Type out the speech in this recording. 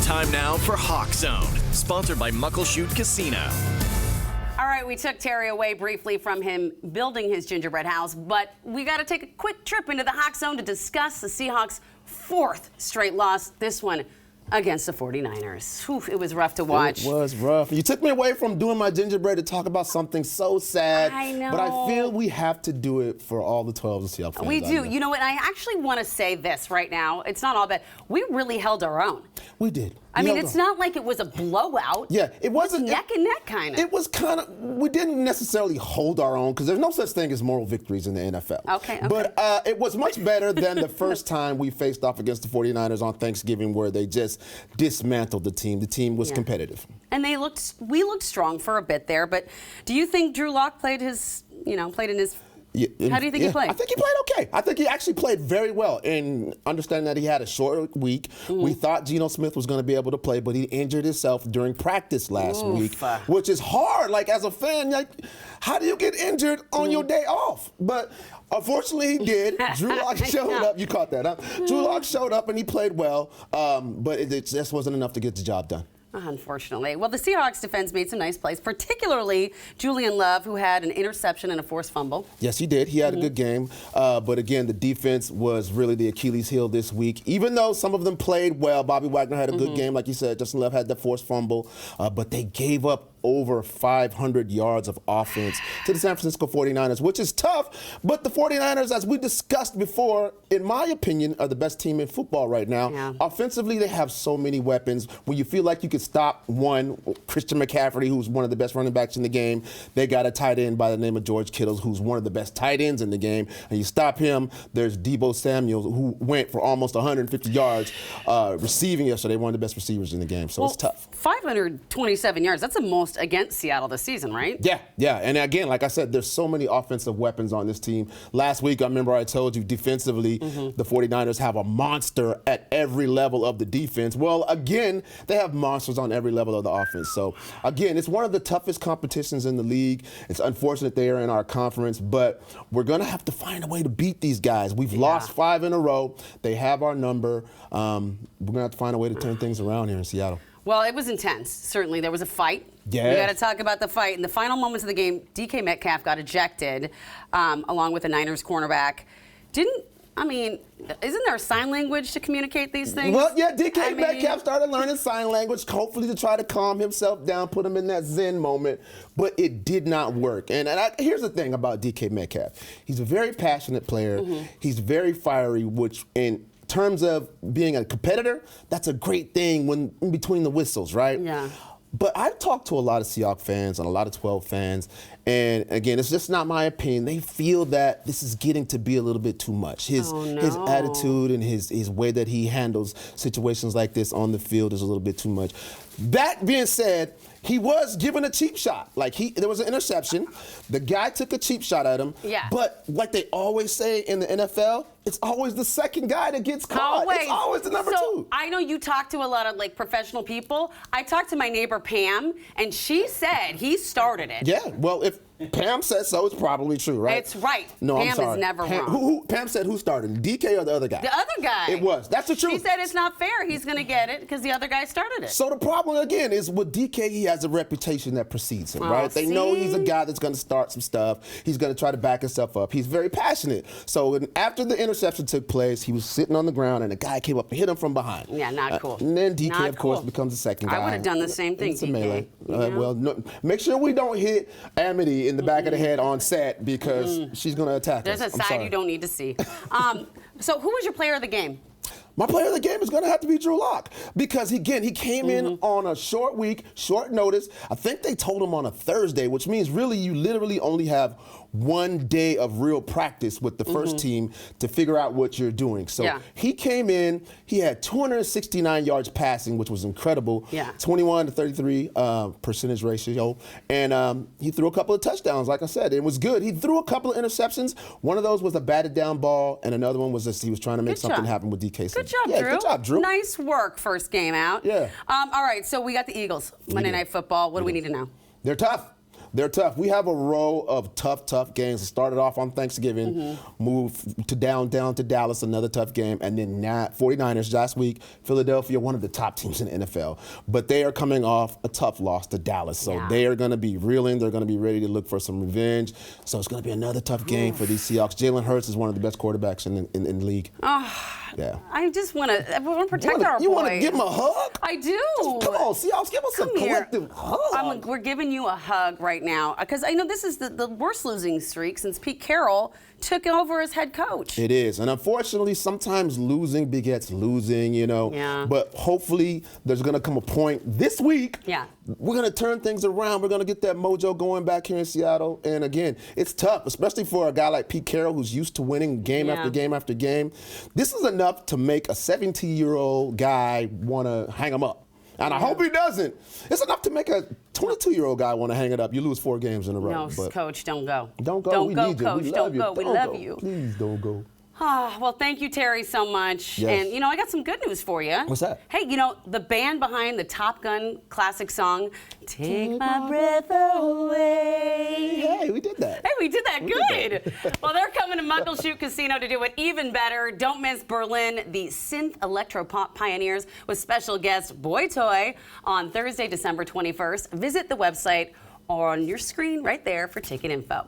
Time now for Hawk Zone, sponsored by Muckleshoot Casino. All right, we took Terry away briefly from him building his gingerbread house, but we got to take a quick trip into the Hawk Zone to discuss the Seahawks' fourth straight loss, this one against the 49ers. Whew, it was rough to watch. It was rough. You took me away from doing my gingerbread to talk about something so sad. I know. But I feel we have to do it for all the 12 Seahawks fans. We do. You know what? I actually want to say this right now. It's not all bad. We really held our own. We did. I mean, it's not like it was a blowout. Yeah, it wasn't. Neck and neck, kind of. It was kind of. We didn't necessarily hold our own because there's no such thing as moral victories in the NFL. Okay. But it was much better than the first time we faced off against the 49ers on Thanksgiving, where they just dismantled the team. The team was competitive. And we looked strong for a bit there. But do you think Drew Lock played in his? How do you think he played? I think he played okay. I think he actually played very well. In understanding that he had a short week, we thought Geno Smith was going to be able to play, but he injured himself during practice last week, which is hard. Like, as a fan, like, how do you get injured on your day off? But unfortunately, he did. Drew Lock showed up. You caught that, huh? Drew Lock showed up and he played well, but it just wasn't enough to get the job done. Unfortunately. Well, the Seahawks defense made some nice plays, particularly Julian Love, who had an interception and a forced fumble. Yes, he did. He had a good game. But again, the defense was really the Achilles heel this week. Even though some of them played well, Bobby Wagner had a good game, like you said. Justin Love had the forced fumble. But they gave up over 500 yards of offense to the San Francisco 49ers, which is tough. But the 49ers, as we discussed before, in my opinion, are the best team in football right now. Yeah. Offensively, they have so many weapons. When you feel like you could stop one, Christian McCaffrey, who's one of the best running backs in the game, they got a tight end by the name of George Kittle, who's one of the best tight ends in the game. And you stop him, there's Deebo Samuel, who went for almost 150 yards receiving yesterday, one of the best receivers in the game. So it's tough. 527 yards, that's the most against Seattle this season, right? Yeah. And again, like I said, there's so many offensive weapons on this team. Last week, I remember I told you defensively, the 49ers have a monster at every level of the defense. Well, again, they have monsters on every level of the offense. So, again, it's one of the toughest competitions in the league. It's unfortunate they are in our conference, but we're going to have to find a way to beat these guys. We've lost 5 in a row. They have our number. We're going to have to find a way to turn things around here in Seattle. Well, it was intense. Certainly, there was a fight. Yeah. We got to talk about the fight. In the final moments of the game, DK Metcalf got ejected, along with the Niners cornerback. Isn't there sign language to communicate these things? Well, yeah, DK Metcalf started learning sign language, hopefully to try to calm himself down, put him in that zen moment, but it did not work. And here's the thing about DK Metcalf. He's a very passionate player. He's very fiery, which in terms of being a competitor, that's a great thing when in between the whistles, right? Yeah. But I've talked to a lot of Seahawks fans and a lot of 12 fans, and again, it's just not my opinion. They feel that this is getting to be a little bit too much. His attitude and his way that he handles situations like this on the field is a little bit too much. That being said, he was given a cheap shot. There was an interception. The guy took a cheap shot at him. Yeah. But like they always say in the NFL, it's always the second guy that gets caught. It's always the number 2. I know you talk to a lot of professional people. I talked to my neighbor Pam, and she said he started it. Yeah. Well, if Pam says so, it's probably true, right? It's right. No, Pam I'm sorry. is never wrong. Pam said who started, DK or the other guy? The other guy. It was. That's the truth. She said it's not fair. He's going to get it because the other guy started it. So the problem, again, is with DK, he has a reputation that precedes him, right? They know he's a guy that's going to start some stuff. He's going to try to back himself up. He's very passionate. So after the interception took place, he was sitting on the ground, and a guy came up and hit him from behind. Yeah, not cool. And then DK, of course, becomes the second guy. I would have done the same thing, It's a DK. melee. Well, no, make sure we don't hit Amity in the back of the head on set because she's going to attack us. There's a side you don't need to see. So who was your player of the game? My player of the game is going to have to be Drew Lock because, again, he came in on a short week, short notice. I think they told him on a Thursday, which means really you literally only have one day of real practice with the first team to figure out what you're doing. So he came in, he had 269 yards passing, which was incredible. 21 to 33 percentage ratio. And he threw a couple of touchdowns, like I said. It was good. He threw a couple of interceptions. One of those was a batted down ball, and another one was just he was trying to make something happen with DK. Good job, Drew. Good job, Drew. Nice work, first game out. Yeah. All right, so we got the Eagles. Monday Night Football. What do we need to know? They're tough. They're tough. We have a row of tough games. It started off on Thanksgiving, moved to down to Dallas, another tough game, and then 49ers last week. Philadelphia, one of the top teams in the NFL. But they are coming off a tough loss to Dallas. So they are going to be reeling. They're going to be ready to look for some revenge. So it's going to be another tough game for these Seahawks. Jalen Hurts is one of the best quarterbacks in the league. Yeah. I just want to protect our boy. You want to give him a hug? I do. Come on, Seahawks, give us a collective hug. We're giving you a hug right now because I know this is the worst losing streak since Pete Carroll took over as head coach. It is. And unfortunately, sometimes losing begets losing, you know. Yeah. But hopefully there's going to come a point this week. Yeah. We're going to turn things around. We're going to get that mojo going back here in Seattle. And again, it's tough, especially for a guy like Pete Carroll who's used to winning game after game after game. This is enough to make a 17-year-old guy want to hang him up. And I hope he doesn't. It's enough to make a 22-year-old guy want to hang it up. You lose 4 games in a row. No, Coach, don't go. Don't go. Don't go, Coach. Don't go. We love you. Please don't go. Well, thank you, Terry, so much. Yes. And, I got some good news for you. What's that? Hey, the band behind the Top Gun classic song, Take My Breath Away. Hey, we did that. Hey, we did that good. Well, they're coming to Muckleshoot Casino to do it even better. Don't miss Berlin, the synth electro pop pioneers with special guest Boy Toy on Thursday, December 21st. Visit the website on your screen right there for ticket info.